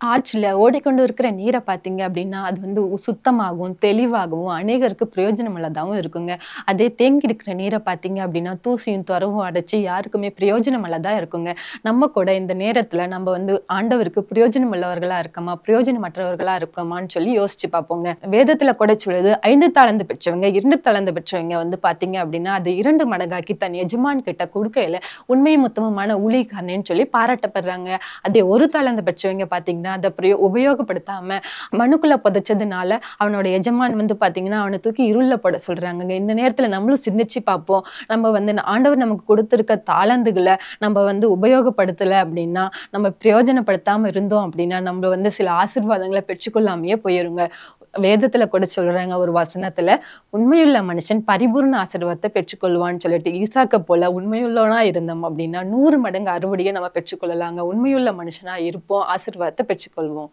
ஆற்றுல ஓடிக்கொண்டு இருக்கிற நீர பார்த்தீங்க அப்படின்னா, அது வந்து சுத்தமாகவும், தெளிவாகவும், அநேகருக்கு பிரயோஜனம் உள்ளதாவும் இருக்குங்க. அதே தேங்கி இருக்கிற நீர பார்த்தீங்க அப்படின்னா, தூசியும், துறவும் அடைச்சு யாருக்குமே பிரயோஜனம் உள்ளதா இருக்குங்க. நம்ம கூட இந்த நேரத்துல நம்ம வந்து ஆண்டவருக்கு பிரயோஜனம் உள்ளவர்களா இருக்கோமா? பிரயோஜனமற்றவர்களா இருக்கோமான்னு சொல்லி யோசிச்சு பார்ப்போங்க. வேதத்துல கூட சொல்லுது, 5 தாலந்து பெற்றவங்க, 2 தாலந்து பெற்றவங்க வந்து பார்த்தீங்க அப்படின்னா, அது 2 மடங்காக்கி தன் எஜமான் கிட்ட குடுக்கையில உண்மையும் உத்தமமான ஊழியக்காரனேன்னு சொல்லி பாராட்டப்படுறாங்க. அதே 1 தாலந்து பெற்றவங்க பார்த்தீங்கன்னா, அத உபயோகப்படுத்தாம மண்ணுக்குள்ள புதைச்சதுனால, அவனோட எஜமான் வந்து பார்த்தீங்கன்னா, அவன தூக்கி இருள்ல போட சொல்றாங்கங்க. இந்த நேரத்துல நம்மளும் சிந்திச்சு பார்ப்போம். நம்ம வந்து ஆண்டவர் நமக்கு குடுத்திருக்க தாளந்துகள நம்ம வந்து உபயோகப்படுத்தல அப்படின்னா, நம்ம பிரயோஜனப்படுத்தாம இருந்தோம் அப்படின்னா, நம்ம வந்து சில ஆசீர்வாதங்கள பெற்றுக்கொள்ளாமயே போயிருங்க. வேதத்துல கூட சொல்றாங்க ஒரு வசனத்துல, "உண்மையுள்ள மனுஷன் பரிபூரண ஆசீர்வாதத்த பெற்றுக்கொள்வான்னு" சொல்லிட்டு. ஈசாக்க போல உண்மையுள்ளவனா இருந்தோம் அப்படின்னா, 100 மடங்கு அறுவடைய நம்ம பெற்றுக்கொள்ளலாங்க. உண்மையுள்ள மனுஷனா இருப்போம். ஆசீர்வாதத்த பெற்றுக்கொள்வோம்.